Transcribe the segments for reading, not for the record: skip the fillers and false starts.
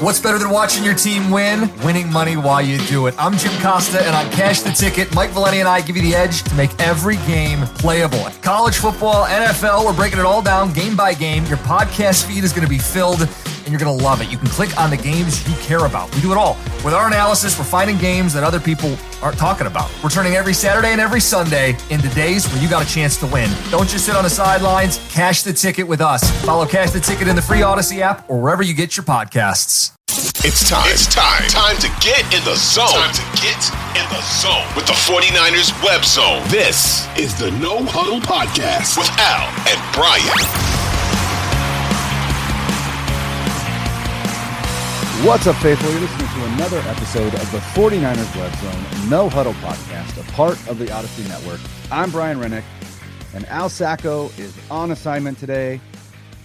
What's better than watching your team win? Winning money while you do it. I'm Jim Costa, and on Cash the Ticket, Mike Valeni and I give you the edge to make every game playable. College football, NFL, we're breaking it all down game by game. Your podcast feed is going to be filled, and you're going to love it. You can click on the games you care about. We do it all. With our analysis, we're finding games that other people aren't talking about. We're turning every Saturday and every Sunday into days where you got a chance to win. Don't just sit on the sidelines. Cash the Ticket with us. Follow Cash the Ticket in the free Odyssey app or wherever you get your podcasts. It's time to get in the zone. With the 49ers Web Zone. This is the No Huddle Podcast with Al and Brian. What's up, faithful? You're listening to another episode of the 49ers Web Zone No Huddle Podcast, a part of the Odyssey Network. I'm Brian Renick, and Al Sacco is on assignment today.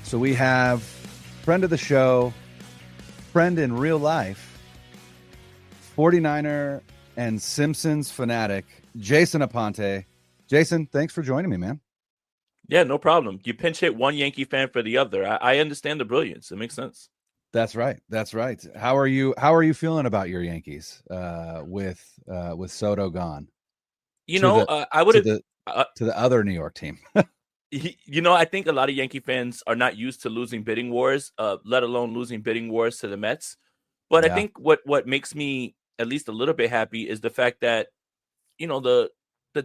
So we have friend of the show, friend in real life, 49er and Simpsons fanatic, Jason Aponte. Jason, thanks for joining me, man. Yeah, no problem. You pinch hit one Yankee fan for the other. I understand the brilliance. It makes sense. That's right. How are you feeling about your Yankees with Soto gone? I would have to the other New York team. I think a lot of Yankee fans are not used to losing bidding wars, let alone losing bidding wars to the Mets. But yeah. I think what makes me at least a little bit happy is the fact that, the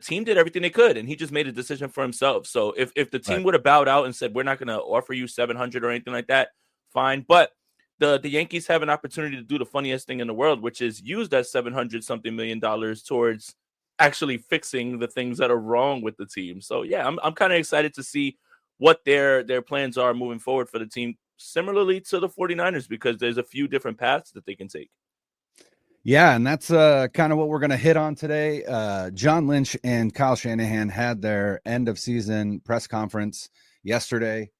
team did everything they could, and he just made a decision for himself. So if the team would have bowed out and said, we're not going to offer you $700 or anything like that, fine. But the Yankees have an opportunity to do the funniest thing in the world, which is use that $700-something million towards actually fixing the things that are wrong with the team. So yeah, I'm kind of excited to see what their plans are moving forward for the team, similarly to the 49ers, because there's a few different paths that they can take. Yeah, and that's kind of what we're going to hit on today. John Lynch and Kyle Shanahan had their end of season press conference yesterday.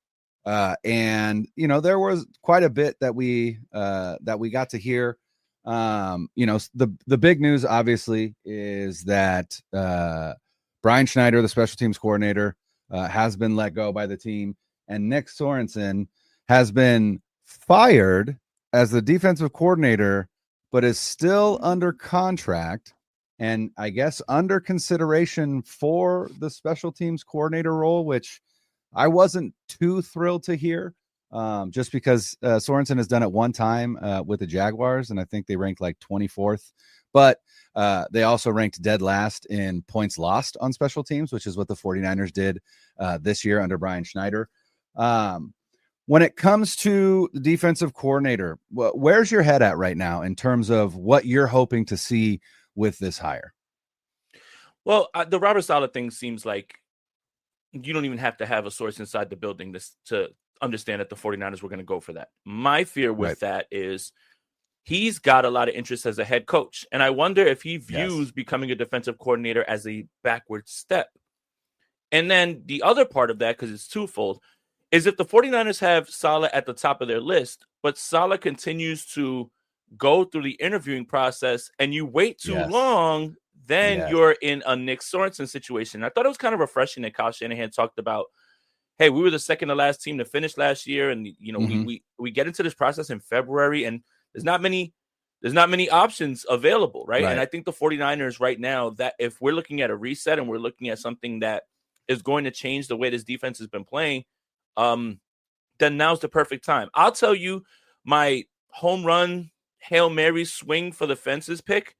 And there was quite a bit that we got to hear. The big news obviously is that Brian Schneider, the special teams coordinator, has been let go by the team, and Nick Sorensen has been fired as the defensive coordinator, but is still under contract and I guess under consideration for the special teams coordinator role, which I wasn't too thrilled to hear, just because Sorensen has done it one time with the Jaguars, and I think they ranked like 24th. But they also ranked dead last in points lost on special teams, which is what the 49ers did this year under Brian Schneider. When it comes to the defensive coordinator, where's your head at right now in terms of what you're hoping to see with this hire? Well, the Robert Saleh thing seems like you don't even have to have a source inside the building to understand that the 49ers were going to go for that. My fear with that is he's got a lot of interest as a head coach. And I wonder if he views becoming a defensive coordinator as a backward step. And then the other part of that, because it's twofold, is if the 49ers have Saleh at the top of their list, but Saleh continues to go through the interviewing process and you wait too long, then you're in a Nick Sorensen situation. I thought it was kind of refreshing that Kyle Shanahan talked about, hey, we were the second to last team to finish last year. And, we get into this process in February and there's not many options available. Right. And I think the 49ers right now, that if we're looking at a reset and we're looking at something that is going to change the way this defense has been playing, then now's the perfect time. I'll tell you my home run, Hail Mary swing for the fences pick.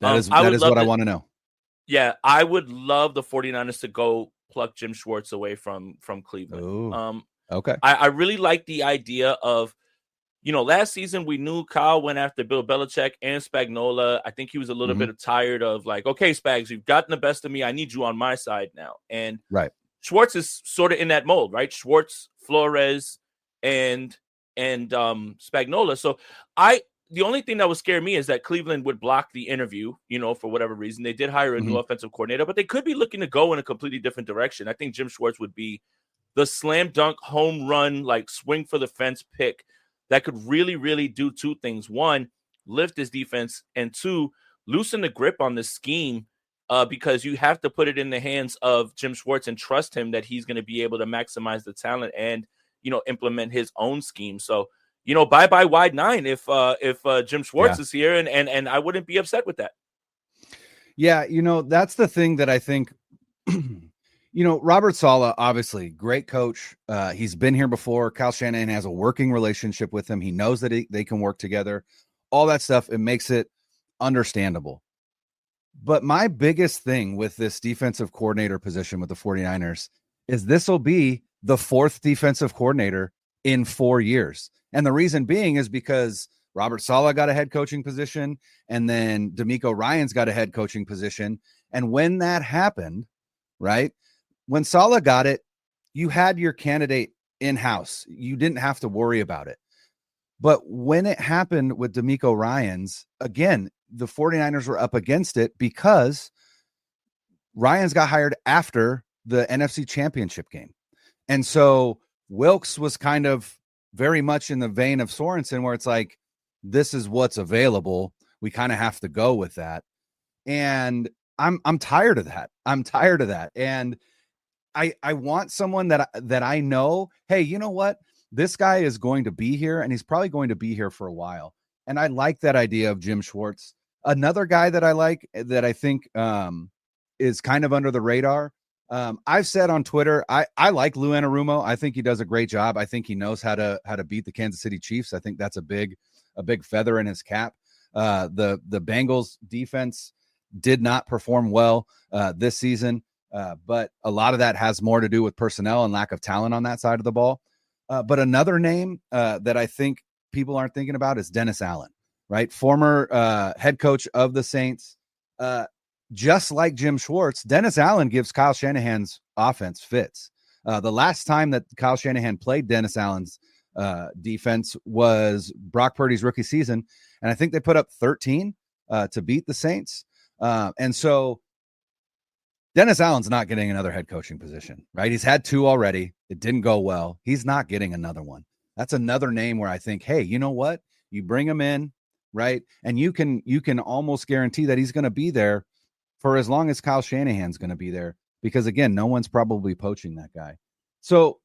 That is what I want to know. Yeah, I would love the 49ers to go pluck Jim Schwartz away from Cleveland. Ooh, okay. I really like the idea of, last season we knew Kyle went after Bill Belichick and Spagnuolo. I think he was a little bit tired of like, okay, Spags, you've gotten the best of me. I need you on my side now. And Schwartz is sort of in that mold, right? Schwartz, Flores, and Spagnuolo. So the only thing that would scare me is that Cleveland would block the interview, for whatever reason. They did hire a new offensive coordinator, but they could be looking to go in a completely different direction. I think Jim Schwartz would be the slam dunk home run, like swing for the fence pick that could really, really do two things. One, lift his defense, and two, loosen the grip on this scheme because you have to put it in the hands of Jim Schwartz and trust him that he's going to be able to maximize the talent and, implement his own scheme. So bye wide nine if Jim Schwartz is here, and I wouldn't be upset with that. Yeah, that's the thing that I think. Robert Saleh, obviously great coach. He's been here before. Kyle Shanahan has a working relationship with him. He knows that they can work together. All that stuff, it makes it understandable. But my biggest thing with this defensive coordinator position with the 49ers is this will be the fourth defensive coordinator in 4 years. And the reason being is because Robert Saleh got a head coaching position, and then DeMeco Ryans got a head coaching position. And when that happened, right, when Saleh got it, you had your candidate in-house. You didn't have to worry about it. But when it happened with DeMeco Ryans, again, the 49ers were up against it because Ryans got hired after the NFC Championship game. And so Wilkes was kind of very much in the vein of Sorensen, where it's like, this is what's available. We kind of have to go with that. And I'm tired of that. I'm tired of that. And I want someone that I know, hey, you know what? This guy is going to be here, and he's probably going to be here for a while. And I like that idea of Jim Schwartz. Another guy that I like, that I think is kind of under the radar. I've said on Twitter, I like Lou Anarumo. I think he does a great job. I think he knows how to beat the Kansas City Chiefs. I think that's a big feather in his cap. The Bengals defense did not perform well this season, but a lot of that has more to do with personnel and lack of talent on that side of the ball. But another name that I think people aren't thinking about is Dennis Allen, right? Former head coach of the Saints. Just like Jim Schwartz, Dennis Allen gives Kyle Shanahan's offense fits. The last time that Kyle Shanahan played Dennis Allen's defense was Brock Purdy's rookie season, and I think they put up 13 to beat the Saints. And so Dennis Allen's not getting another head coaching position, right? He's had 2 already. It didn't go well. He's not getting another one. That's another name where I think, hey, you know what? You bring him in, right? And you can almost guarantee that he's going to be there for as long as Kyle Shanahan's going to be there, because again, no one's probably poaching that guy. So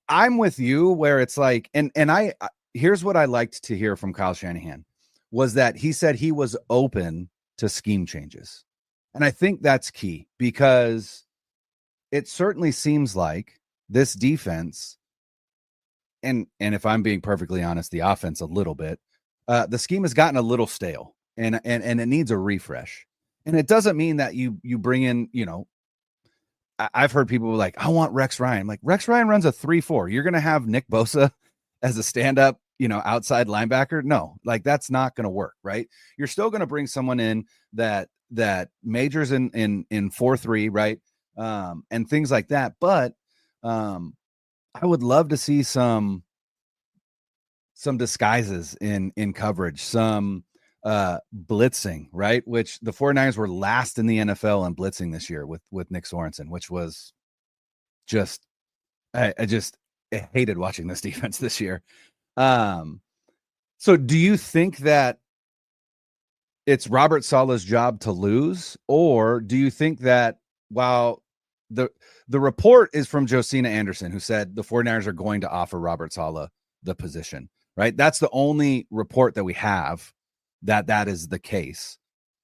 I'm with you where it's like, and here's what I liked to hear from Kyle Shanahan was that he said he was open to scheme changes. And I think that's key, because it certainly seems like this defense, and if I'm being perfectly honest, the offense a little bit, the scheme has gotten a little stale, and it needs a refresh. And it doesn't mean that you bring in, I've heard people like, I want Rex Ryan. I'm like, Rex Ryan runs a 3-4. You're going to have Nick Bosa as a stand-up, outside linebacker? No, like that's not going to work, right? You're still going to bring someone in that majors in 4-3, right? And things like that. But I would love to see some disguises in coverage, some blitzing, right? Which the 49ers were last in the NFL in blitzing this year with Nick Sorensen, which was just, I hated watching this defense this year. So do you think that it's Robert Saleh's job to lose, or do you think that while the report is from Josina Anderson, who said the 49ers are going to offer Robert Saleh the position, right? That's the only report that we have that is the case.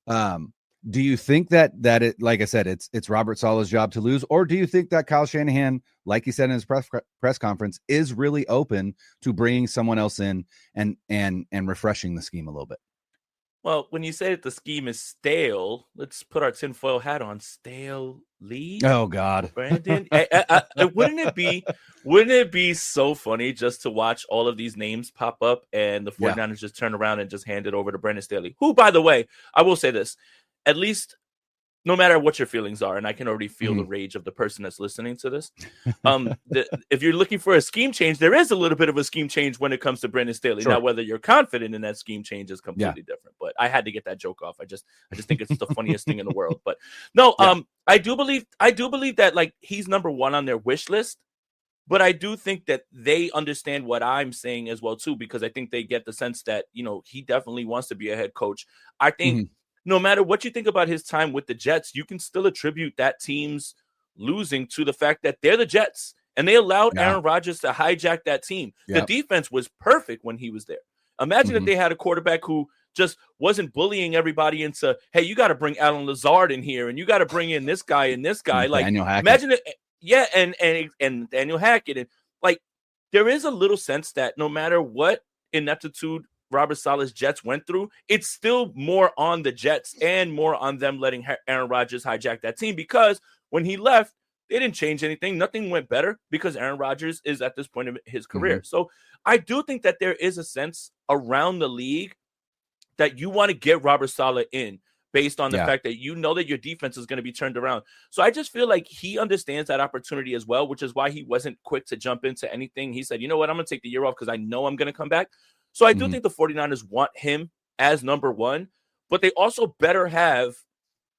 Do you think that it, like I said, it's Robert Saleh's job to lose, or do you think that Kyle Shanahan, like he said in his press conference, is really open to bringing someone else in and refreshing the scheme a little bit? Well, when you say that the scheme is stale, let's put our tinfoil hat on. Stale lead? Oh God, Brandon! Wouldn't it be so funny just to watch all of these names pop up and the 49ers just turn around and just hand it over to Brandon Staley, who, by the way, I will say this, at least no matter what your feelings are, and I can already feel the rage of the person that's listening to this. If you're looking for a scheme change, there is a little bit of a scheme change when it comes to Brandon Staley. Sure. Now, whether you're confident in that scheme change is completely different. But I had to get that joke off. I just think it's the funniest thing in the world. But no, I do believe that like he's number one on their wish list. But I do think that they understand what I'm saying as well too, because I think they get the sense that he definitely wants to be a head coach. I think. No matter what you think about his time with the Jets, you can still attribute that team's losing to the fact that they're the Jets And they allowed Yeah. Aaron Rodgers to hijack that team. Yep. The defense was perfect when he was there. Imagine if they had a quarterback who just wasn't bullying everybody into, hey, you got to bring Alan Lazard in here, and you got to bring in this guy and this guy. Like, Daniel Hackett. imagine it. Yeah, and Daniel Hackett. And like, there is a little sense that no matter what ineptitude Robert Saleh's Jets went through, it's still more on the Jets and more on them letting Aaron Rodgers hijack that team, because when he left, they didn't change anything. Nothing went better because Aaron Rodgers is at this point of his career. So I do think that there is a sense around the league that you want to get Robert Saleh in based on the fact that you know that your defense is going to be turned around. So I just feel like he understands that opportunity as well, which is why he wasn't quick to jump into anything. He said, you know what, I'm going to take the year off because I know I'm going to come back. So I do think the 49ers want him as number one, but they also better have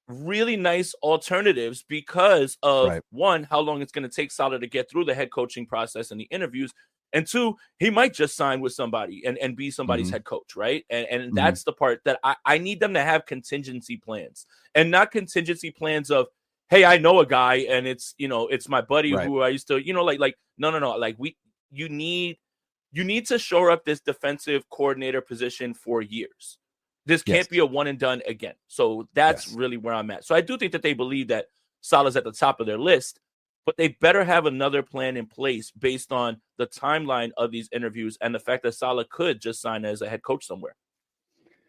really nice alternatives because of one, how long it's going to take Saleh to get through the head coaching process and the interviews. And two, he might just sign with somebody and be somebody's head coach, right? And that's the part that I need them to have contingency plans, and not contingency plans of, hey, I know a guy and it's, you know, it's my buddy who I used to, you know, like, no. Like you need to shore up this defensive coordinator position for years. This can't be a one and done again. So that's really where I'm at. So I do think that they believe that Saleh's at the top of their list, but they better have another plan in place based on the timeline of these interviews and the fact that Saleh could just sign as a head coach somewhere.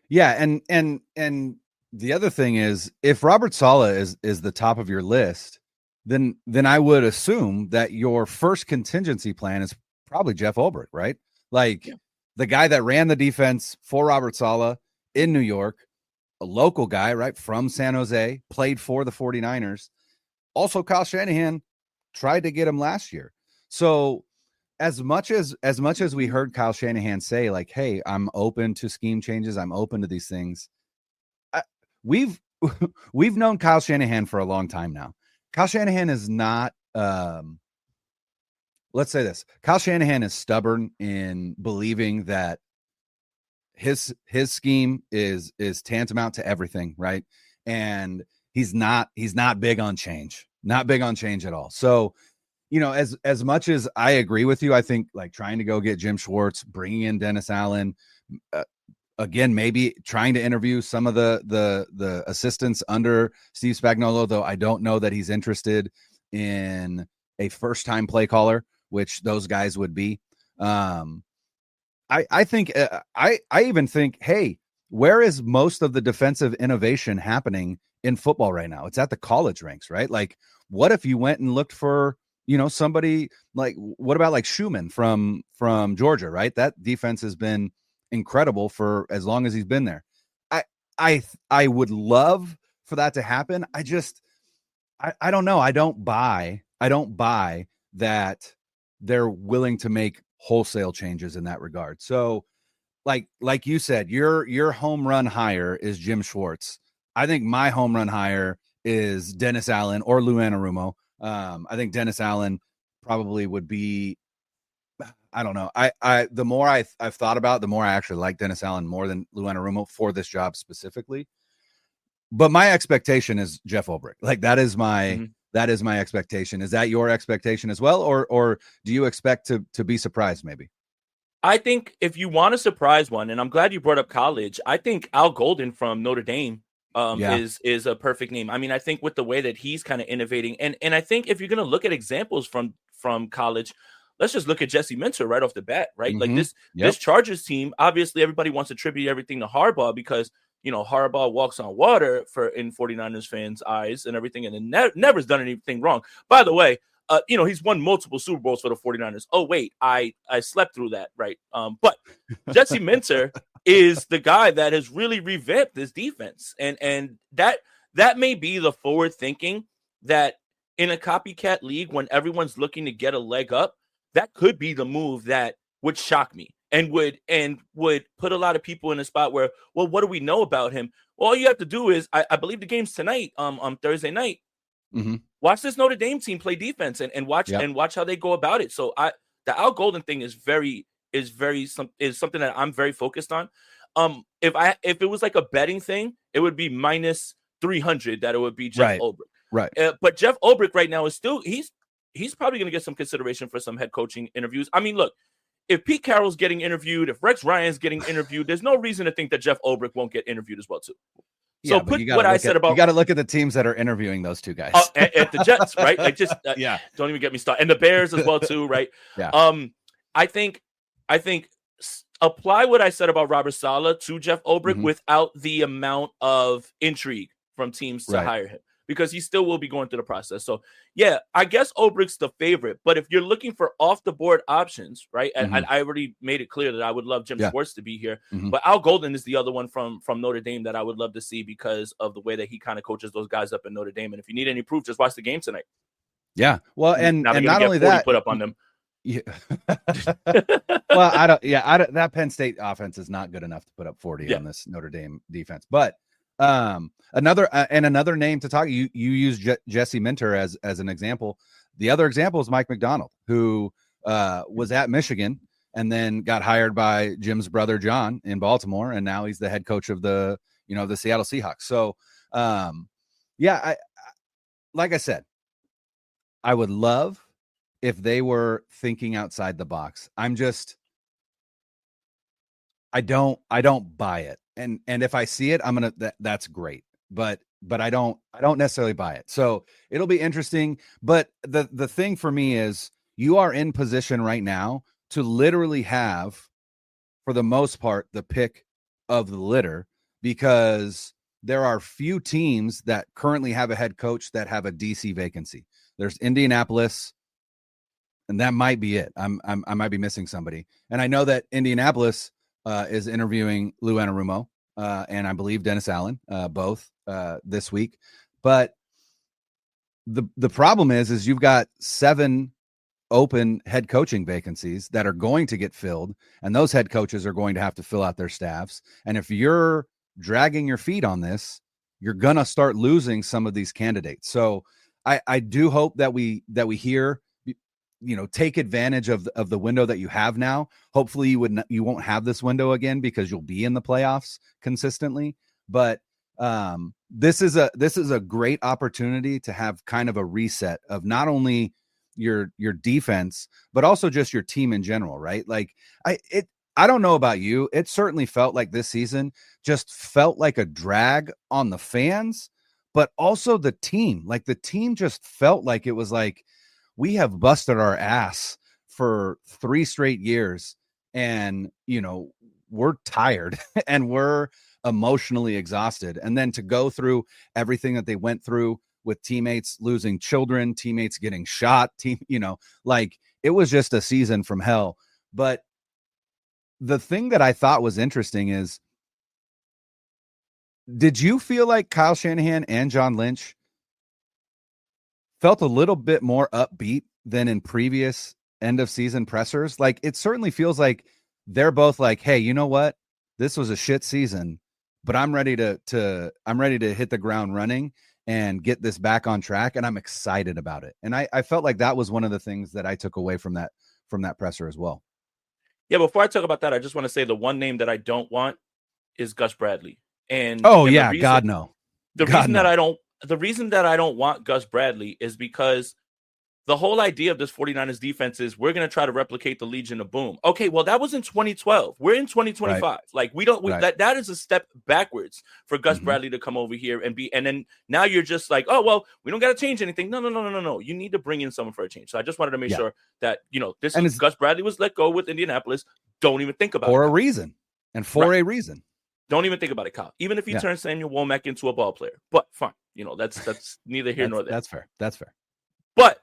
Yeah. And the other thing is, if Robert Saleh is the top of your list, then I would assume that your first contingency plan is probably Jeff Ulbrich, right? Like the guy that ran the defense for Robert Saleh in New York, a local guy, right, from San Jose, played for the 49ers. Also, Kyle Shanahan tried to get him last year. So as much as we heard Kyle Shanahan say, like, hey, I'm open to scheme changes, I'm open to these things, we've known Kyle Shanahan for a long time now. Kyle Shanahan is not let's say this. Kyle Shanahan is stubborn in believing that his scheme is tantamount to everything, right? And he's not big on change. Not big on change at all. So, you know, as much as I agree with you, I think like trying to go get Jim Schwartz, bringing in Dennis Allen, again, maybe trying to interview some of the assistants under Steve Spagnuolo, though I don't know that he's interested in a first-time play caller, which those guys would be. I think I even think, hey, where is most of the defensive innovation happening in football right now? It's at the college ranks, right? Like, what if you went and looked for, you know, somebody like, what about like Schumann from Georgia, right? That defense has been incredible for as long as he's been there. I would love for that to happen. I don't know. I don't buy that they're willing to make wholesale changes in that regard. So like you said, your home run hire is Jim Schwartz. I think my home run hire is Dennis Allen or Lou Anarumo. I think Dennis Allen probably would be, I don't know. The more I've thought about it, the more I actually like Dennis Allen more than Lou Anarumo for this job specifically. But my expectation is Jeff Ulbrich. Like that is my expectation. Is that your expectation as well? Or do you expect to be surprised maybe? I think if you want to surprise one, and I'm glad you brought up college, I think Al Golden from Notre Dame is a perfect name. I mean, I think with the way that he's kind of innovating, and I think if you're going to look at examples from college, let's just look at Jesse Minter right off the bat, right? Like this Chargers team, obviously everybody wants to attribute everything to Harbaugh because, you know, Harbaugh walks on water in 49ers fans' eyes and everything, and never's done anything wrong. By the way, you know, he's won multiple Super Bowls for the 49ers. Oh, wait, I slept through that, right? But Jesse Minter is the guy that has really revamped this defense. And that may be the forward thinking that in a copycat league, when everyone's looking to get a leg up, that could be the move that would shock me and would put a lot of people in a spot where, well, what do we know about him? Well, all you have to do is, I believe the game's tonight, on Thursday night. Mm-hmm. Watch this Notre Dame team play defense and watch how they go about it. So the Al Golden thing is something that I'm very focused on. If it was like a betting thing, it would be minus 300 that it would be Jeff Ulbrich. Right. But Jeff Ulbrich right now is still he's he's probably going to get some consideration for some head coaching interviews. I mean, look, if Pete Carroll's getting interviewed, if Rex Ryan's getting interviewed, there's no reason to think that Jeff Ulbrich won't get interviewed as well, too. So put what I said about... You got to look at the teams that are interviewing those two guys. At the Jets, right? Like, just yeah. Don't even get me started. And the Bears as well, too, right? Yeah. I think apply what I said about Robert Saleh to Jeff Ulbrich without the amount of intrigue from teams to hire him, because he still will be going through the process. So, yeah, I guess Ulbrich's the favorite. But if you're looking for off-the-board options, right, and I already made it clear that I would love Jim Schwartz to be here. But Al Golden is the other one from Notre Dame that I would love to see because of the way that he kind of coaches those guys up in Notre Dame. And if you need any proof, just watch the game tonight. Yeah. Well, and not only that, put up on them. Yeah. Well, I don't. That Penn State offense is not good enough to put up 40 on this Notre Dame defense. But another name to talk. You use Jesse Minter as an example. The other example is Mike McDonald, who was at Michigan and then got hired by Jim's brother John in Baltimore, and now he's the head coach of the Seattle Seahawks. So, I like I said, I would love if they were thinking outside the box. I don't buy it. And if I see it, I'm going to, that's great. But I don't necessarily buy it. So it'll be interesting. But the thing for me is you are in position right now to literally have, for the most part, the pick of the litter, because there are few teams that currently have a head coach that have a DC vacancy. There's Indianapolis, and that might be it. I might be missing somebody. And I know that Indianapolis is interviewing Lou Anarumo and I believe Dennis Allen, both this week. But the problem is you've got 7 open head coaching vacancies that are going to get filled, and those head coaches are going to have to fill out their staffs. And if you're dragging your feet on this, you're going to start losing some of these candidates. So I do hope that we hear, take advantage of the window that you have now. Hopefully you won't have this window again because you'll be in the playoffs consistently. But this is a great opportunity to have kind of a reset of not only your defense, but also just your team in general, right? Like I don't know about you. It certainly felt like this season just felt like a drag on the fans, but also the team. Like the team just felt like it was like, we have busted our ass for 3 straight years, and we're tired and we're emotionally exhausted. And then to go through everything that they went through with teammates losing children, teammates getting shot, it was just a season from hell. But the thing that I thought was interesting is, did you feel like Kyle Shanahan and John Lynch felt a little bit more upbeat than in previous end of season pressers? Like, it certainly feels like they're both like, hey, you know what? This was a shit season, but I'm ready to hit the ground running and get this back on track. And I'm excited about it. And I felt like that was one of the things that I took away from that presser as well. Yeah. Before I talk about that, I just want to say the one name that I don't want is Gus Bradley. And the reason that I don't want Gus Bradley is because the whole idea of this 49ers defense is we're going to try to replicate the Legion of Boom. Okay, well, that was in 2012. We're in 2025. Right. Like, that is a step backwards for Gus Bradley to come over here and then now you're just like, oh, well, we don't got to change anything. No. You need to bring in someone for a change. So I just wanted to make sure that, Gus Bradley was let go with Indianapolis. Don't even think about it. For a reason. And for a reason. Don't even think about it, Kyle. Even if he turns Samuel Womack into a ball player. But fine. That's neither here nor there. That's fair. But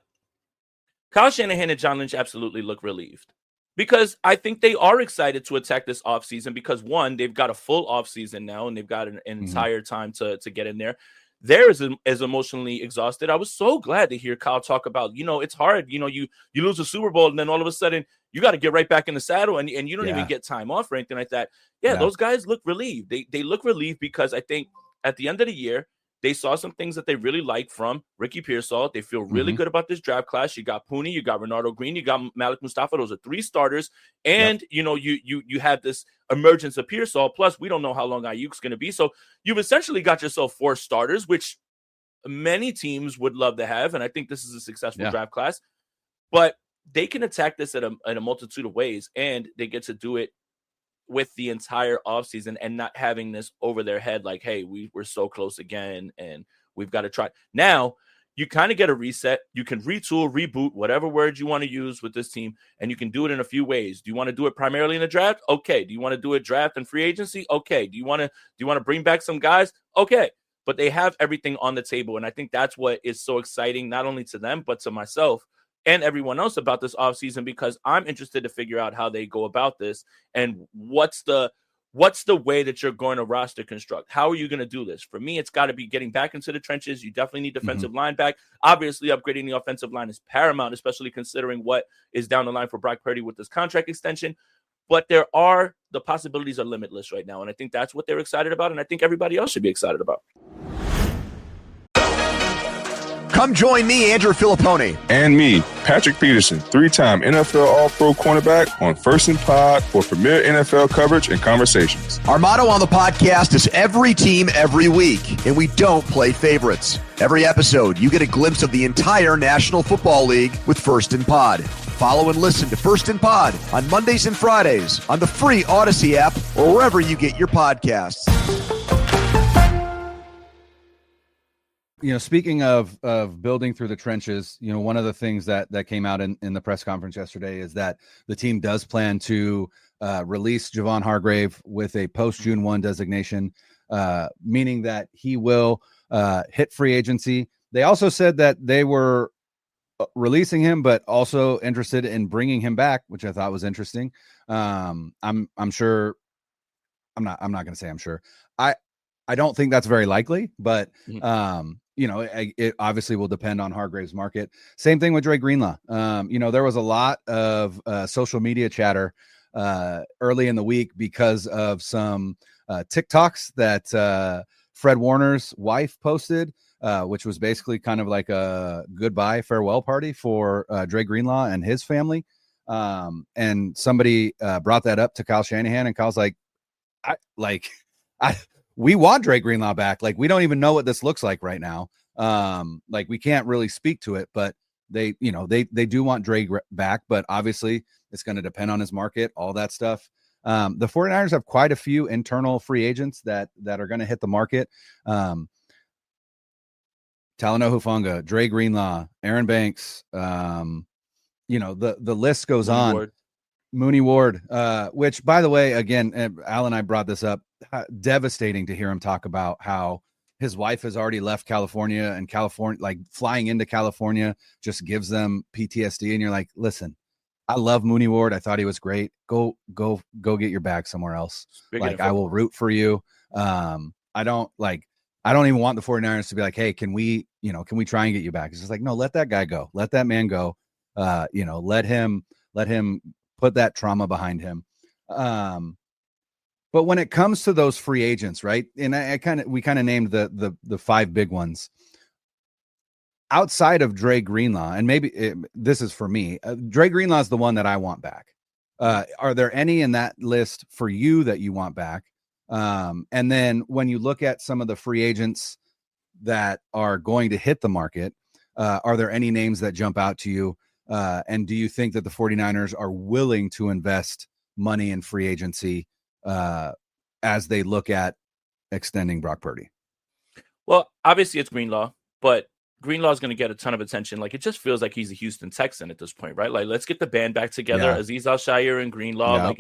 Kyle Shanahan and John Lynch absolutely look relieved, because I think they are excited to attack this offseason because, one, they've got a full offseason now and they've got an entire time to get in there. They're as emotionally exhausted. I was so glad to hear Kyle talk about, it's hard. You lose a Super Bowl and then all of a sudden you got to get right back in the saddle and you don't even get time off or anything like that. Yeah, those guys look relieved. They look relieved because I think at the end of the year, they saw some things that they really like from Ricky Pearsall. They feel really good about this draft class. You got Pooney, you got Renardo Green, you got Malik Mustafa. Those are 3 starters. And, you have this emergence of Pearsall. Plus, we don't know how long Ayuk's going to be. So you've essentially got yourself 4 starters, which many teams would love to have. And I think this is a successful draft class. But they can attack this in a multitude of ways, and they get to do it with the entire offseason and not having this over their head like, hey, we're so close again and we've got to try. Now, you kind of get a reset. You can retool, reboot, whatever word you want to use with this team, and you can do it in a few ways. Do you want to do it primarily in the draft? Okay. Do you want to do a draft and free agency? Okay. Do you want to bring back some guys? Okay. But they have everything on the table, and I think that's what is so exciting, not only to them, but to myself and everyone else about this offseason, because I'm interested to figure out how they go about this and what's the way that you're going to roster construct. How are you going to do this? For me, it's got to be getting back into the trenches. You definitely need defensive line back. Obviously, upgrading the offensive line is paramount, especially considering what is down the line for Brock Purdy with this contract extension. But the possibilities are limitless right now, and I think that's what they're excited about, and I think everybody else should be excited about. Come join me, Andrew Filippone. And me, Patrick Peterson, 3-time NFL All-Pro cornerback on First and Pod for premier NFL coverage and conversations. Our motto on the podcast is every team, every week, and we don't play favorites. Every episode, you get a glimpse of the entire National Football League with First and Pod. Follow and listen to First and Pod on Mondays and Fridays on the free Odyssey app or wherever you get your podcasts. Speaking of building through the trenches, one of the things that came out in the press conference yesterday is that the team does plan to release Javon Hargrave with a post-June 1 designation, meaning that he will hit free agency. They also said that they were releasing him, but also interested in bringing him back, which I thought was interesting. I'm sure. I'm not going to say I'm sure. I don't think that's very likely, but it obviously will depend on Hargrave's market. Same thing with Dre Greenlaw. There was a lot of social media chatter early in the week because of some TikToks that Fred Warner's wife posted, which was basically kind of like a goodbye farewell party for Dre Greenlaw and his family. And somebody brought that up to Kyle Shanahan, and Kyle's like, we want Dre Greenlaw back. Like, we don't even know what this looks like right now. We can't really speak to it, but they do want Dre back, but obviously it's going to depend on his market, all that stuff. The 49ers have quite a few internal free agents that are going to hit the market. Talanoa Hufanga, Dre Greenlaw, Aaron Banks, the list goes on. Mooney Ward, which, by the way, again, Al and I brought this up. Devastating to hear him talk about how his wife has already left California, and flying into California just gives them PTSD. And you're like, listen, I love Mooney Ward. I thought he was great. Go get your bag somewhere else. I will root for you. I don't even want the 49ers to be like, hey, can we try and get you back? It's just like, no, let that guy go. Let that man go. Let him put that trauma behind him. But when it comes to those free agents, right? And we kind of named the five big ones outside of Dre Greenlaw. And maybe this is for me. Dre Greenlaw is the one that I want back. Are there any in that list for you that you want back? And then when you look at some of the free agents that are going to hit the market, are there any names that jump out to you? And do you think that the 49ers are willing to invest money in free agency as they look at extending Brock Purdy? Well, obviously it's Greenlaw, but Greenlaw is going to get a ton of attention. Like, it just feels like he's a Houston Texan at this point, right? Like, let's get the band back together. Yeah. Azeez Al-Shaair and Greenlaw,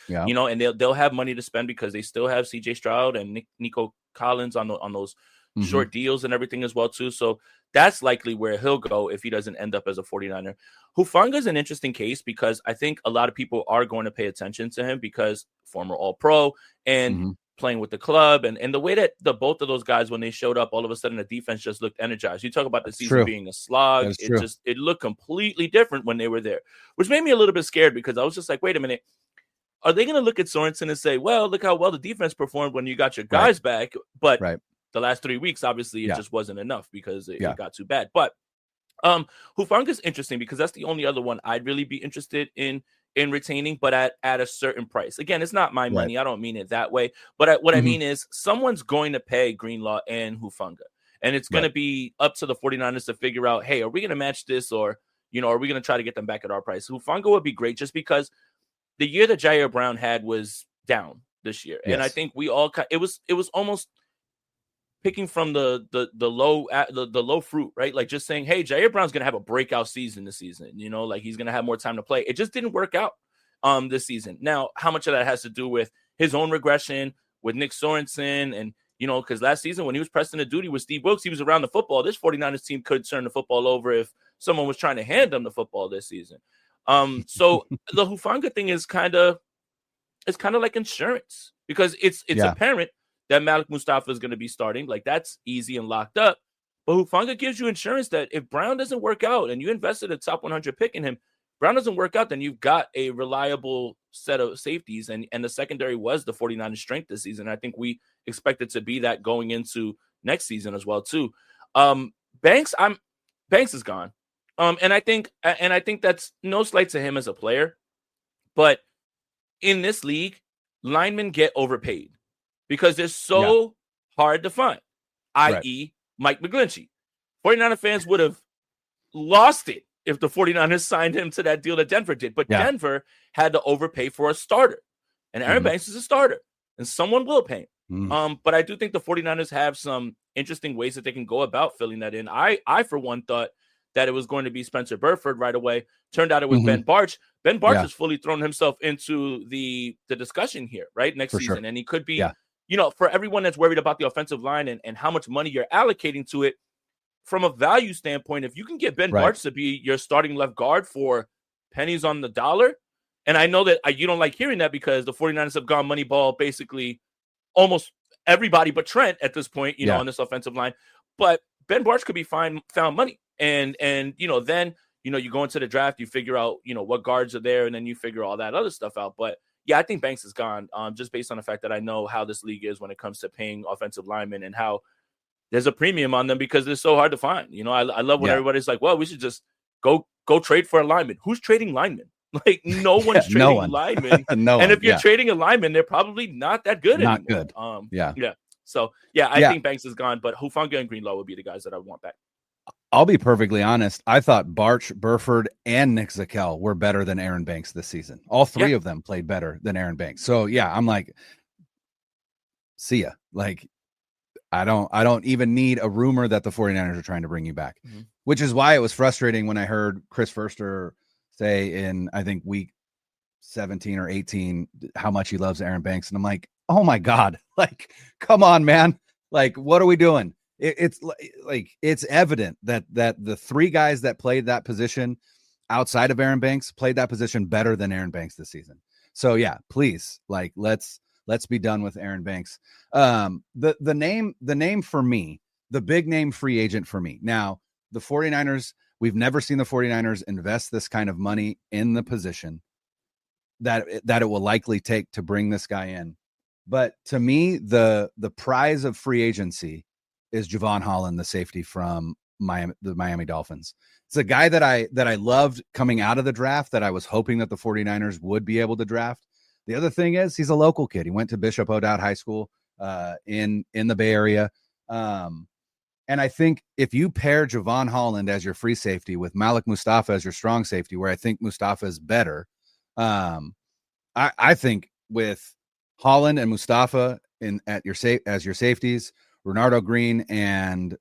and they'll have money to spend because they still have CJ Stroud and Nico Collins on those short deals and everything as well too. So that's likely where he'll go if he doesn't end up as a 49er. Hufanga is an interesting case because I think a lot of people are going to pay attention to him because former All-Pro and playing with the club and the way that both of those guys, when they showed up, all of a sudden the defense just looked energized. You talk about the season being a slog. It looked completely different when they were there, which made me a little bit scared because I was just like, wait a minute. Are they going to look at Sorensen and say, well, look how well the defense performed when you got your guys back? But the last 3 weeks, obviously, it just wasn't enough because it got too bad. But Hufanga is interesting because that's the only other one I'd really be interested in retaining, but at a certain price. Again, it's not my money. I don't mean it that way. But what I mean is someone's going to pay Greenlaw and Hufanga. And it's going to be up to the 49ers to figure out, hey, are we going to match this or, are we going to try to get them back at our price? Hufanga would be great just because the year that Jair Brown had was down this year. Yes. And I think we all, it was almost picking from the low fruit, right? Like just saying, hey, Jair Brown's going to have a breakout season this season, like he's going to have more time to play. It just didn't work out this season. Now, how much of that has to do with his own regression with Nick Sorensen and, because last season when he was pressing the duty with Steve Wilkes, he was around the football. This 49ers team could turn the football over if someone was trying to hand them the football this season. So the Hufanga thing is kind of like insurance because it's apparent that Malik Mustafa is going to be starting. Like that's easy and locked up. But Hufanga gives you insurance that if Brown doesn't work out and you invested a top 100 pick in him, Brown doesn't work out, then you've got a reliable set of safeties. And the secondary was the 49ers' strength this season. I think we expect it to be that going into next season as well, too. Banks is gone. And I think that's no slight to him as a player. But in this league, linemen get overpaid because they're so hard to find, i.e. Mike McGlinchey. 49er fans would have lost it if the 49ers signed him to that deal that Denver did. But Denver had to overpay for a starter. And Aaron Banks is a starter. And someone will pay him. But I do think the 49ers have some interesting ways that they can go about filling that in. I for one, thought that it was going to be Spencer Burford right away. Turned out it was Ben Barch. Ben Barch has fully thrown himself into the discussion here, right? Next season. Sure. And he could be, for everyone that's worried about the offensive line and how much money you're allocating to it, from a value standpoint, if you can get Ben Barch to be your starting left guard for pennies on the dollar, and I know that you don't like hearing that because the 49ers have gone Moneyball basically almost everybody but Trent at this point, on this offensive line. But Ben Barch could be found money. And then, you go into the draft, you figure out, what guards are there, and then you figure all that other stuff out. But yeah, I think Banks is gone just based on the fact that I know how this league is when it comes to paying offensive linemen and how there's a premium on them because they're so hard to find. I love when everybody's like, well, we should just go trade for a lineman. Who's trading linemen? Like no one's trading linemen. And if you're trading a lineman, they're probably not that good anymore. Not good. So I think Banks is gone, but Hufanga and Greenlaw would be the guys that I want back. I'll be perfectly honest. I thought Barch, Burford, and Nick Zakelj were better than Aaron Banks this season. All three of them played better than Aaron Banks. So I'm like, see ya. Like, I don't even need a rumor that the 49ers are trying to bring you back, which is why it was frustrating when I heard Chris Foerster say in, I think, week 17 or 18, how much he loves Aaron Banks. And I'm like, oh my God, like, come on, man. Like, what are we doing? It's like, it's evident that the three guys that played that position outside of Aaron Banks played that position better than Aaron Banks this season. So please, like, let's be done with Aaron Banks. The name for me, the big name free agent for me. Now, the 49ers, we've never seen the 49ers invest this kind of money in the position that it will likely take to bring this guy in. But to me, the prize of free agency is Javon Holland, the safety from the Miami Dolphins. It's a guy that I loved coming out of the draft that I was hoping that the 49ers would be able to draft. The other thing is he's a local kid. He went to Bishop O'Dowd High School in the Bay Area. And I think if you pair Javon Holland as your free safety with Malik Mustafa as your strong safety, where I think Mustafa is better, I think with Holland and Mustafa as your safeties, Renardo Green and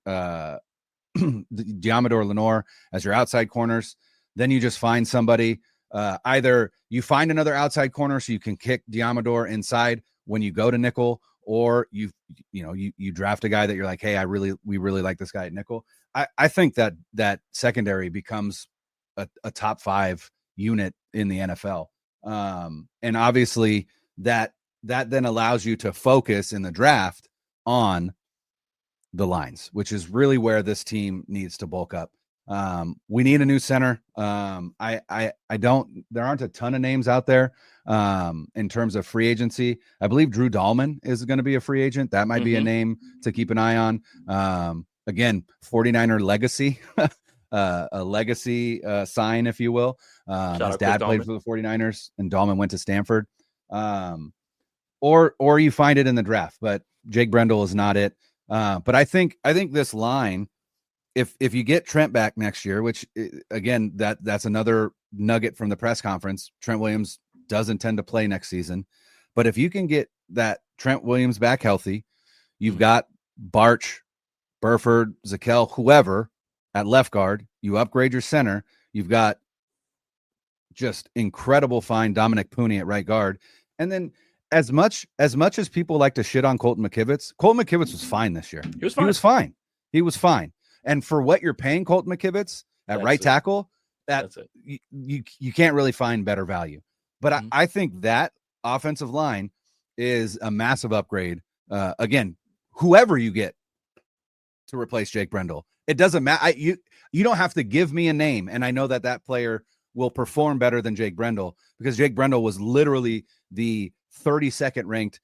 Diamador Lenore as your outside corners, then you just find somebody. Either you find another outside corner so you can kick Diamador inside when you go to nickel, or you draft a guy that you're like, hey, we really like this guy at nickel. I think that secondary becomes a top 5 unit in the NFL. And obviously that then allows you to focus in the draft on the lines, which is really where this team needs to bulk up. We need a new center. There aren't a ton of names out there in terms of free agency. I believe Drew Dahlman is going to be a free agent. That might be a name to keep an eye on. Again, 49er legacy, a legacy sign, if you will. His dad played for the 49ers and Dahlman went to Stanford. Or you find it in the draft, but Jake Brendel is not it. But I think this line if you get Trent back next year, which again, that's another nugget from the press conference, Trent Williams does intend to play next season. But if you can get that Trent Williams back healthy, you've got Barch, Burford, Zakel, whoever at left guard, you upgrade your center. You've got just incredible fine Dominic Pooney at right guard. And then as much as people like to shit on Colton McKivitz was fine this year. He was fine. And for what you're paying Colton McKivitz at right tackle, that's it. You can't really find better value. But I think that offensive line is a massive upgrade. Again, whoever you get to replace Jake Brendel, it doesn't matter. You don't have to give me a name. And I know that player will perform better than Jake Brendel, because Jake Brendel was literally the 32nd ranked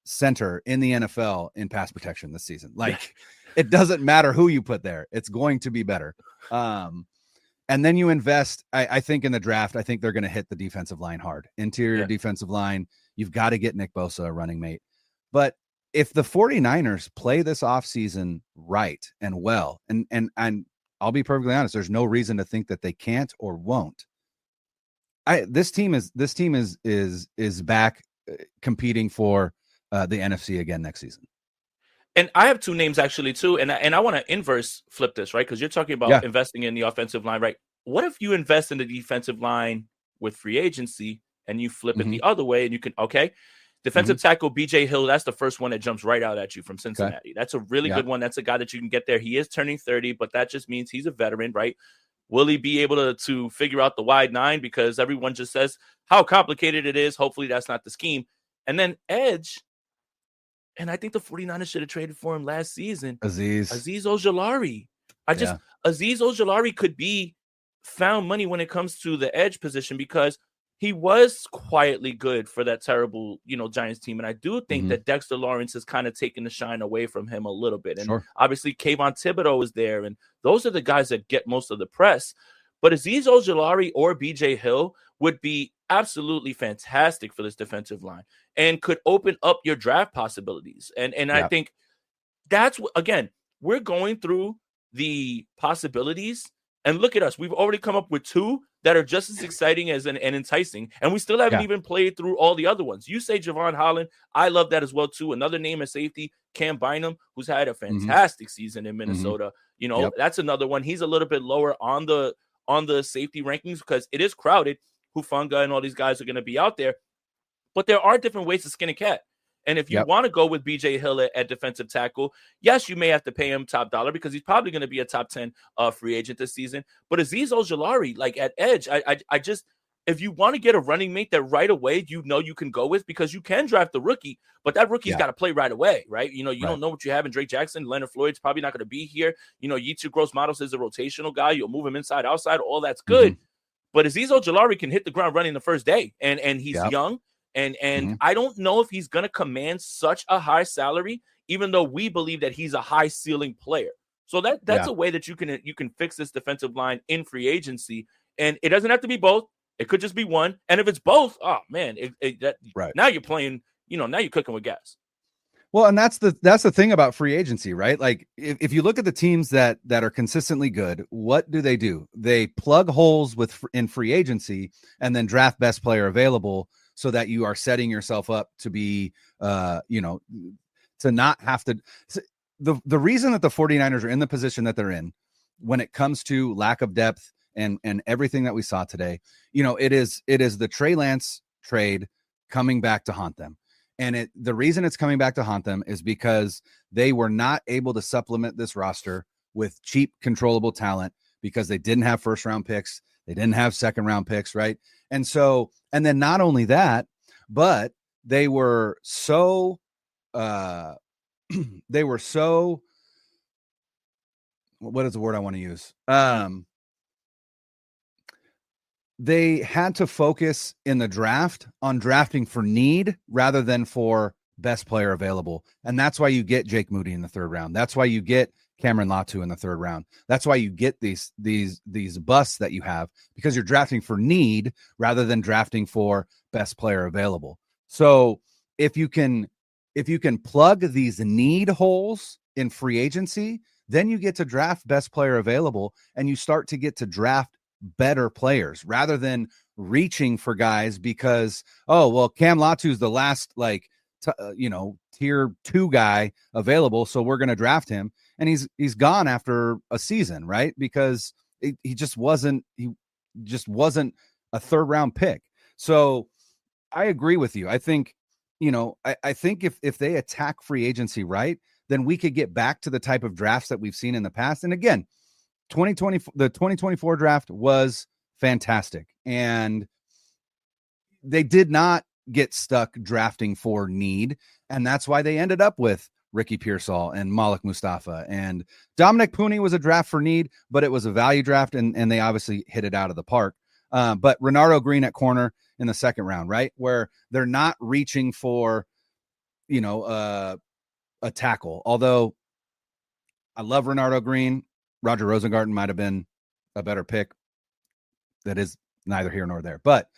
center in the NFL in pass protection this season. Like, it doesn't matter who you put there. It's going to be better. And then you invest, I think in the draft, I think they're going to hit the defensive line hard. Interior defensive line. You've got to get Nick Bosa a running mate. But if the 49ers play this offseason right and well, and I'll be perfectly honest, there's no reason to think that they can't or won't. This team is back competing for the NFC again next season. And I have two names actually too, and I want to inverse flip this, right? Because you're talking about investing in the offensive line, right? What if you invest in the defensive line with free agency and you flip it the other way, and you can defensive tackle BJ Hill, that's the first one that jumps right out at you from Cincinnati. Okay. That's a really good one. That's a guy that you can get there. He is turning 30, but that just means he's a veteran, right? Will he be able to figure out the wide nine? Because everyone just says how complicated it is. Hopefully that's not the scheme. And then edge, and I think the 49ers should have traded for him last season. Azeez Ojulari. Azeez Ojulari could be found money when it comes to the edge position, because he was quietly good for that terrible, Giants team. And I do think that Dexter Lawrence has kind of taken the shine away from him a little bit. And obviously Kayvon Thibodeau is there. And those are the guys that get most of the press. But Azeez Ojulari or BJ Hill would be absolutely fantastic for this defensive line and could open up your draft possibilities. And I think that's what, again, we're going through the possibilities, and look at us. We've already come up with two that are just as exciting as and enticing, and we still haven't even played through all the other ones. You say Javon Holland. I love that as well too. Another name at safety, Cam Bynum, who's had a fantastic season in Minnesota. That's another one. He's a little bit lower on the safety rankings because it is crowded. Hufanga and all these guys are going to be out there. But there are different ways to skin a cat. And if you want to go with BJ Hill at defensive tackle, yes, you may have to pay him top dollar because he's probably going to be a top 10 free agent this season. But Azeez Ojulari, like at edge, I just, if you want to get a running mate that right away you can go with, because you can draft the rookie, but that rookie's got to play right away, right? You don't know what you have in Drake Jackson. Leonard Floyd's probably not going to be here. Yetur Gross-Matos is a rotational guy. You'll move him inside, outside. All that's good. But Azeez Ojulari can hit the ground running the first day, and he's young. And I don't know if he's going to command such a high salary, even though we believe that he's a high ceiling player. So that's a way that you can fix this defensive line in free agency. And it doesn't have to be both. It could just be one. And if it's both, oh man, now you're playing, now you're cooking with gas. Well, and that's the thing about free agency, right? Like if you look at the teams that are consistently good, what do? They plug holes in free agency and then draft best player available, so that you are setting yourself up to be, to not have to. The reason that the 49ers are in the position that they're in when it comes to lack of depth and everything that we saw today, it is the Trey Lance trade coming back to haunt them. And the reason it's coming back to haunt them is because they were not able to supplement this roster with cheap, controllable talent because they didn't have first round picks. They didn't have second round picks. Right. And then not only that, but they were so, what is the word I want to use? They had to focus in the draft on drafting for need rather than for best player available. And that's why you get Jake Moody in the third round. That's why you get Cameron Latu in the third round. That's why you get these busts that you have, because you're drafting for need rather than drafting for best player available. So if you can plug these need holes in free agency, then you get to draft best player available, and you start to get to draft better players rather than reaching for guys because, oh, well, Cam Latu's the last tier 2 guy available, so we're going to draft him, and he's gone after a season, right? Because he just wasn't a third round pick. So I agree with you. I think, I think if they attack free agency right, then we could get back to the type of drafts that we've seen in the past. And again, the 2024 draft was fantastic, and they did not get stuck drafting for need, and that's why they ended up with Ricky Pearsall and Malik Mustafa, and Dominic Pooney was a draft for need, but it was a value draft, and they obviously hit it out of the park. But Renardo Green at corner in the second round, right, where they're not reaching for, a tackle. Although I love Renardo Green, Roger Rosengarten might have been a better pick. That is neither here nor there, but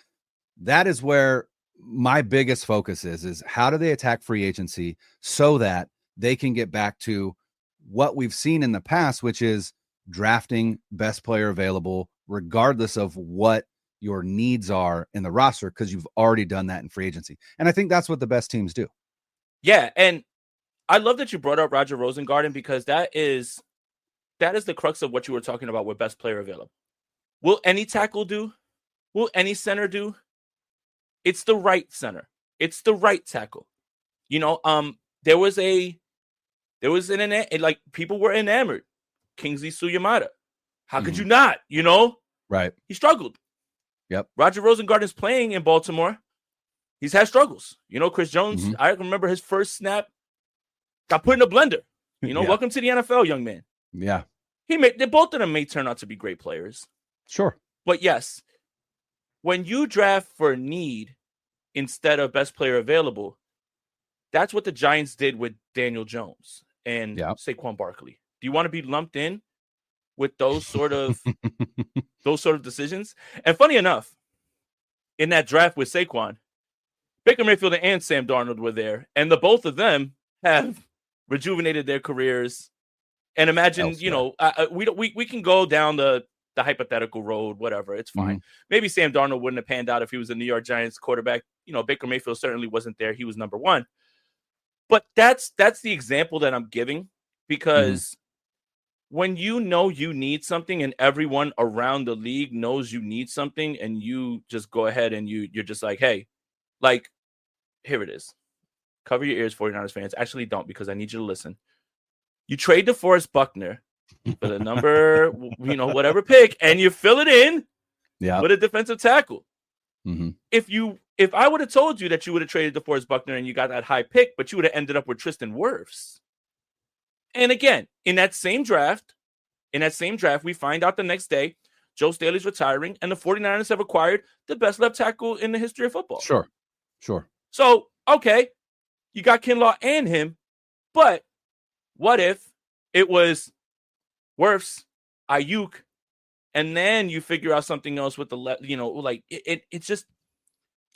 that is where my biggest focus is how do they attack free agency so that they can get back to what we've seen in the past, which is drafting best player available, regardless of what your needs are in the roster, because you've already done that in free agency. And I think that's what the best teams do. Yeah. And I love that you brought up Roger Rosengarten, because that is the crux of what you were talking about with best player available. Will any tackle do? Will any center do? It's the right center. It's the right tackle. There was people were enamored. Kingsley Suyamata. How could you not? Right. He struggled. Yep. Roger Rosengarten's playing in Baltimore. He's had struggles. Chris Jones, I remember his first snap got put in a blender. Welcome to the NFL, young man. Yeah. Both of them may turn out to be great players. Sure. But yes, when you draft for need instead of best player available, that's what the Giants did with Daniel Jones and Saquon Barkley. Do you want to be lumped in with those sort of decisions? And funny enough, in that draft with Saquon, Baker Mayfield and Sam Darnold were there, and the both of them have rejuvenated their careers. And imagine, we can go down the hypothetical road, whatever. It's fine. Mm-hmm. Maybe Sam Darnold wouldn't have panned out if he was a New York Giants quarterback. Baker Mayfield certainly wasn't there. He was number one. But that's the example that I'm giving, because when you need something and everyone around the league knows you need something, and you just go ahead and you're just like, hey, like, here it is. Cover your ears, 49ers fans. Actually, don't, because I need you to listen. You trade DeForest Buckner for the number, whatever pick, and you fill it in with a defensive tackle. Mm-hmm. If I would have told you that you would have traded DeForest Buckner and you got that high pick, but you would have ended up with Tristan Wirfs. And again, in that same draft, we find out the next day, Joe Staley's retiring, and the 49ers have acquired the best left tackle in the history of football. Sure. So, okay, you got Kinlaw and him, but what if it was Wirfs, Ayuk, and then you figure out something else with the left, it's just,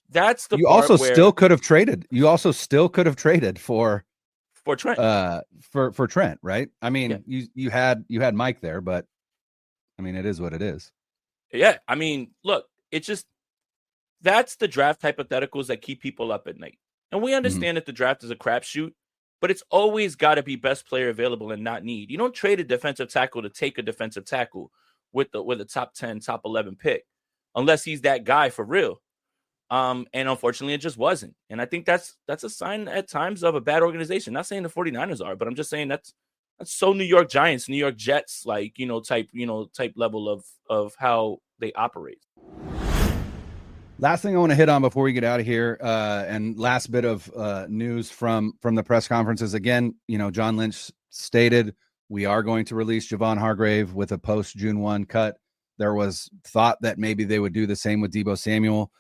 that's the you part also where still could have traded. You also still could have traded for Trent. For Trent, right? I mean, you had Mike there, but I mean, it is what it is. Yeah, I mean, look, it's just, that's the draft hypotheticals that keep people up at night. And we understand that the draft is a crapshoot, but it's always got to be best player available and not need. You don't trade a defensive tackle to take a defensive tackle with a top 10, top 11 pick, unless he's that guy for real. And unfortunately, it just wasn't. And I think that's a sign at times of a bad organization. Not saying the 49ers are, but I'm just saying that's so New York Giants, New York Jets, type level of how they operate. Last thing I want to hit on before we get out of here, and last bit of news from the press conferences. Again, John Lynch stated we are going to release Javon Hargrave with a post June 1 cut. There was thought that maybe they would do the same with Deebo Samuel.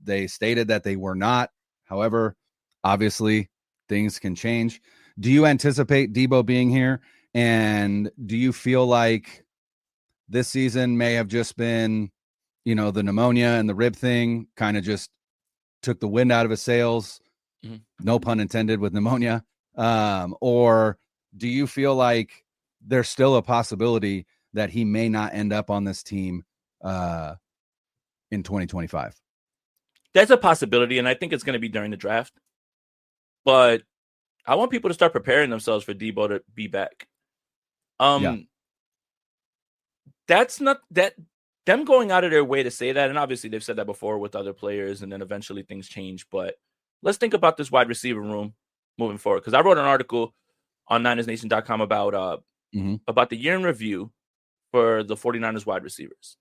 They stated that they were not. However, obviously things can change. Do you anticipate Deebo being here? And do you feel like this season may have just been, the pneumonia and the rib thing kind of just took the wind out of his sails? No pun intended with pneumonia. Or do you feel like there's still a possibility that he may not end up on this team in 2025. There's a possibility, and I think it's going to be during the draft. But I want people to start preparing themselves for Debo to be back. That's not that them going out of their way to say that, and obviously they've said that before with other players, and then eventually things change. But let's think about this wide receiver room moving forward, because I wrote an article on NinersNation.com about the year in review for the 49ers wide receivers.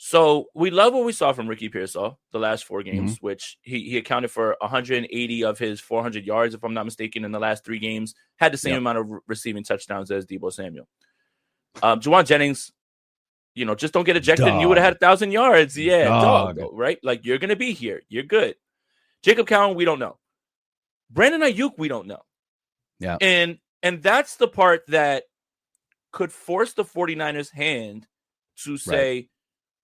So we love what we saw from Ricky Pearsall the last 4 games, which he accounted for 180 of his 400 yards, if I'm not mistaken, in the last 3 games, had the same amount of receiving touchdowns as Deebo Samuel. Juwan Jennings, just don't get ejected and you would have had 1,000 yards. Yeah, dog, right? Like, you're going to be here. You're good. Jacob Cowan, we don't know. Brandon Ayuk, we don't know. Yeah. And that's the part that could force the 49ers' hand to say,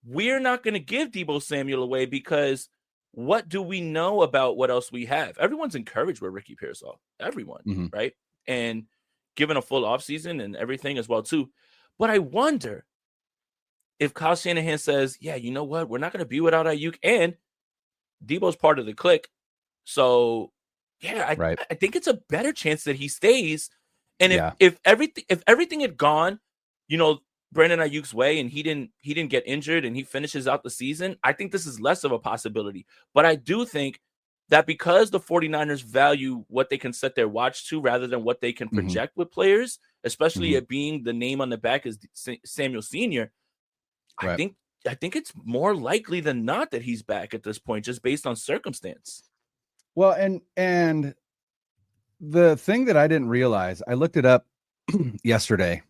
we're not going to give Deebo Samuel away, because what do we know about what else we have? Everyone's encouraged with Ricky Pearsall. Everyone, right? And given a full offseason and everything as well, too. But I wonder if Kyle Shanahan says, yeah, you know what? We're not going to be without Ayuk, and Deebo's part of the clique. So, yeah, I think it's a better chance that he stays. And if everything had gone, Brandon Ayuk's way, and he didn't get injured and he finishes out the season, I think this is less of a possibility. But I do think that because the 49ers value what they can set their watch to rather than what they can project with players, especially it being the name on the back is Samuel Sr., I think it's more likely than not that he's back at this point, just based on circumstance. Well, and the thing that I didn't realize, I looked it up yesterday,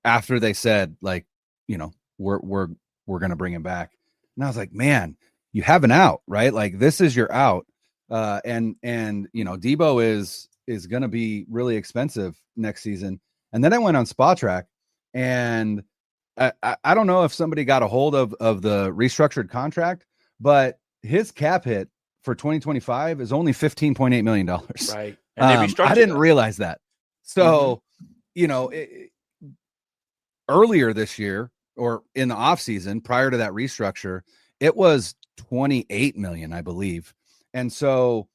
after they said, like, we're going to bring him back. And I was like, man, you have an out, right? Like, this is your out. And Deebo is going to be really expensive next season. And then I went on SpotTrack, and I don't know if somebody got a hold of the restructured contract, but his cap hit for 2025 is only $15.8 million. Right. And I didn't realize that. So, earlier this year, or in the offseason prior to that restructure, it was 28 million, I believe. And so,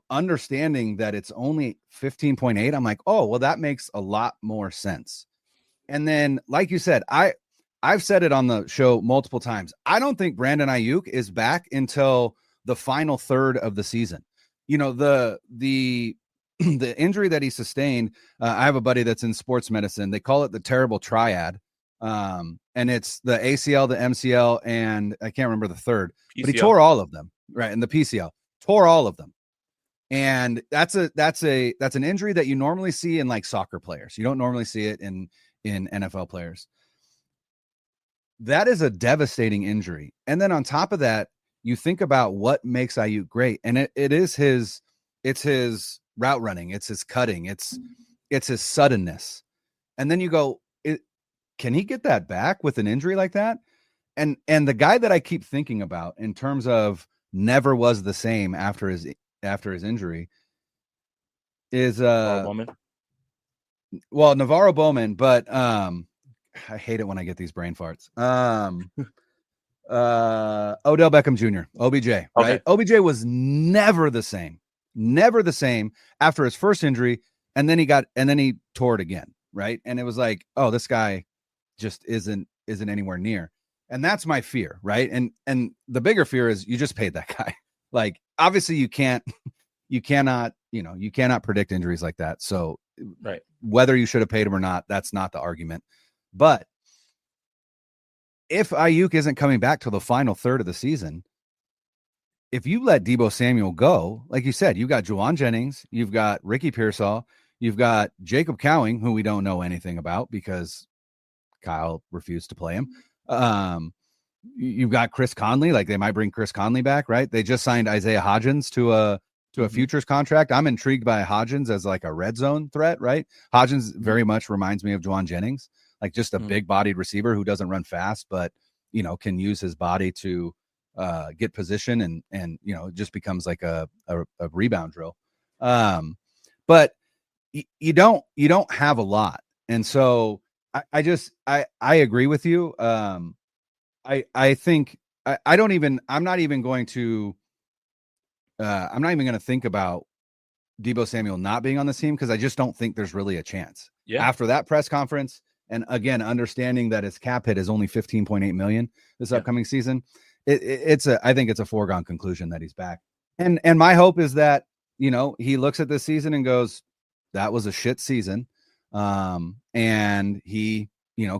understanding that it's only 15.8, I'm like, oh, well, that makes a lot more sense. And then, like you said, I've said it on the show multiple times. I don't think Brandon Ayuk is back until the final third of the season. The injury that he sustained, I have a buddy that's in sports medicine. They call it the terrible triad. And it's the ACL, the MCL, and I can't remember the third, PCL. But he tore all of them, right? And the PCL tore all of them. And that's an injury that you normally see in like soccer players. You don't normally see it in NFL players. That is a devastating injury. And then on top of that, you think about what makes Ayuk great. And it's his route running. It's his cutting. It's his suddenness. And then you go, can he get that back with an injury like that? And the guy that I keep thinking about in terms of never was the same after his injury is Navarro Bowman, but I hate it when I get these brain farts. Odell Beckham Jr., OBJ, right? Okay. OBJ was never the same after his first injury, and then he tore it again, right? And it was like, oh, this guy just isn't anywhere near. And that's my fear, right? And the bigger fear is you just paid that guy. Like, obviously you cannot predict injuries like that. So right, whether you should have paid him or not, that's not the argument. But if Ayuk isn't coming back till the final third of the season, if you let Deebo Samuel go, like you said, you got Juwan Jennings, you've got Ricky Pearsall, you've got Jacob Cowing, who we don't know anything about because Kyle refused to play him. You've got Chris Conley, like they might bring Chris Conley back, right? They just signed Isaiah Hodgins to a futures contract. I'm intrigued by Hodgins as like a red zone threat, right? Hodgins very much reminds me of Juwan Jennings, like just a big bodied receiver who doesn't run fast, but can use his body to get position and it just becomes like a rebound drill. But you don't have a lot. And so I agree with you. I think I'm not even going to think about Deebo Samuel not being on the team because I just don't think there's really a chance. Yeah. After that press conference, and again, understanding that his cap hit is only $15.8 million this upcoming season, I think it's a foregone conclusion that he's back. And my hope is that, he looks at this season and goes, that was a shit season. And he,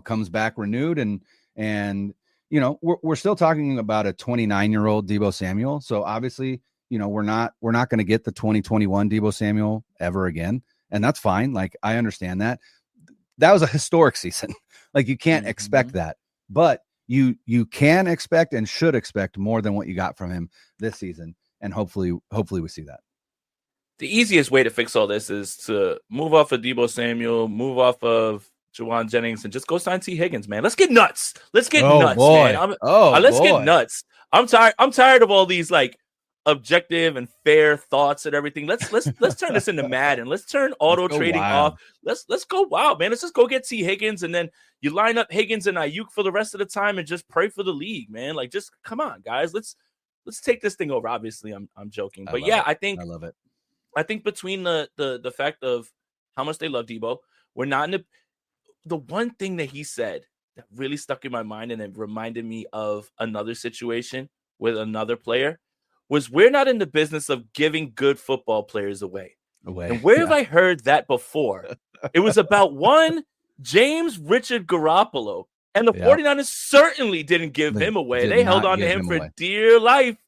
comes back renewed and we're still talking about a 29-year-old Deebo Samuel. So obviously, we're not going to get the 2021 Deebo Samuel ever again. And that's fine. Like, I understand that. That was a historic season. Like, you can't expect that, but you can expect and should expect more than what you got from him this season. And hopefully we see that. The easiest way to fix all this is to move off of Deebo Samuel, move off of Juwan Jennings, and just go sign T. Higgins, man. Let's get nuts. Let's get nuts, man. Let's get nuts. I'm tired of all these like objective and fair thoughts and everything. Let's turn this into Madden. Let's turn auto trading off. Let's go wild, man. Let's just go get T. Higgins, and then you line up Higgins and Ayuk for the rest of the time and just pray for the league, man. Like, just come on, guys. Let's take this thing over. Obviously, I'm joking, but yeah, I love it. I think between the fact of how much they love Deebo, we're not in the one thing that he said that really stuck in my mind and it reminded me of another situation with another player was we're not in the business of giving good football players away. And where have I heard that before? It was about one James Richard Garoppolo, and the 49ers certainly didn't give him away. They held on to him for dear life.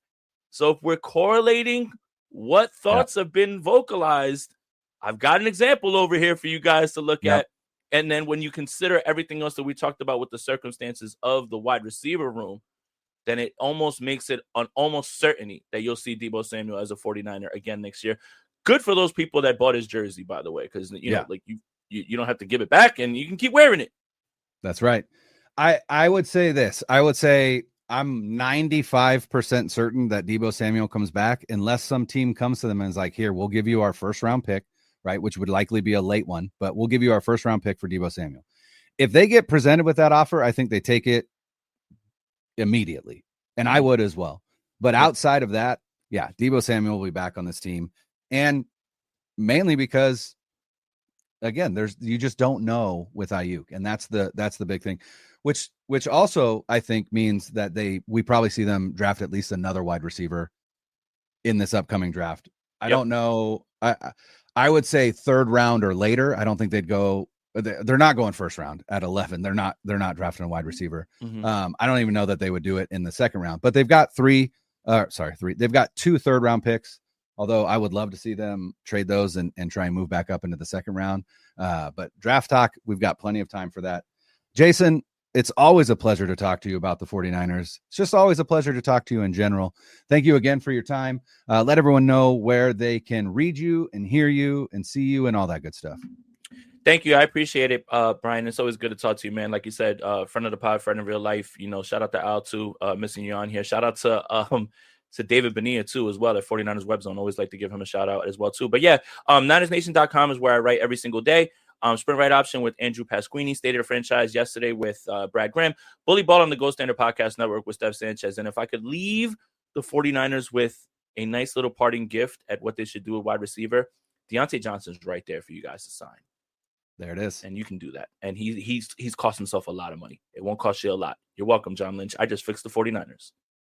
So if we're correlating what thoughts have been vocalized, I've got an example over here for you guys to look at. And then when you consider everything else that we talked about with the circumstances of the wide receiver room, then it almost makes it an almost certainty that you'll see Deebo Samuel as a 49er again next year. Good for those people that bought his jersey, by the way, because you don't have to give it back and you can keep wearing it. That's right. I would say this. I would say I'm 95% certain that Deebo Samuel comes back unless some team comes to them and is like, here, we'll give you our first round pick, right? Which would likely be a late one, but we'll give you our first round pick for Deebo Samuel. If they get presented with that offer, I think they take it immediately. And I would as well. But outside of that, Deebo Samuel will be back on this team. And mainly because, again, you just don't know with Ayuk. And that's the big thing, which also I think means that we probably see them draft at least another wide receiver in this upcoming draft. I don't know. I would say third round or later. I don't think they'd go. They're not going first round at 11. They're not drafting a wide receiver. I don't even know that they would do it in the second round, but they've got three. They've got 2 third round picks. Although I would love to see them trade those and try and move back up into the second round. But draft talk, we've got plenty of time for that. Jason, it's always a pleasure to talk to you about the 49ers. It's just always a pleasure to talk to you in general. Thank you again for your time. Let everyone know where they can read you and hear you and see you and all that good stuff. Thank you. I appreciate it, Brian. It's always good to talk to you, man. Like you said, friend of the pod, friend in real life. Shout out to Al, too, missing you on here. Shout out to David Bonilla, too, as well, at 49ers Web Zone. Always like to give him a shout out as well, too. But yeah, NinersNation.com is where I write every single day. Sprint Right Option with Andrew Pasquini, State of the Franchise yesterday with Brad Graham. Bully Ball on the Gold Standard Podcast Network with Steph Sanchez. And if I could leave the 49ers with a nice little parting gift at what they should do with wide receiver, Deontay Johnson's right there for you guys to sign. There it is. And you can do that. And he's cost himself a lot of money. It won't cost you a lot. You're welcome, John Lynch. I just fixed the 49ers.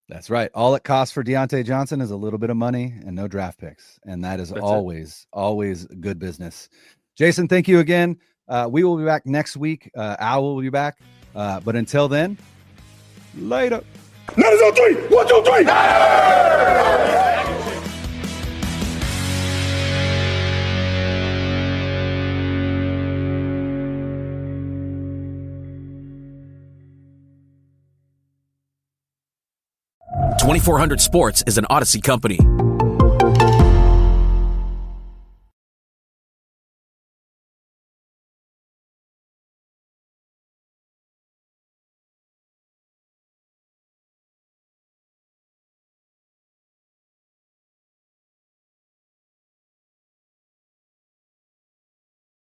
That's right. All it costs for Deontay Johnson is a little bit of money and no draft picks. And that is always good business. Jason, thank you again. We will be back next week. Al will be back. But until then, later. Niners on 3. 1, 2, 3. Niners! 2400 Sports is an Odyssey company.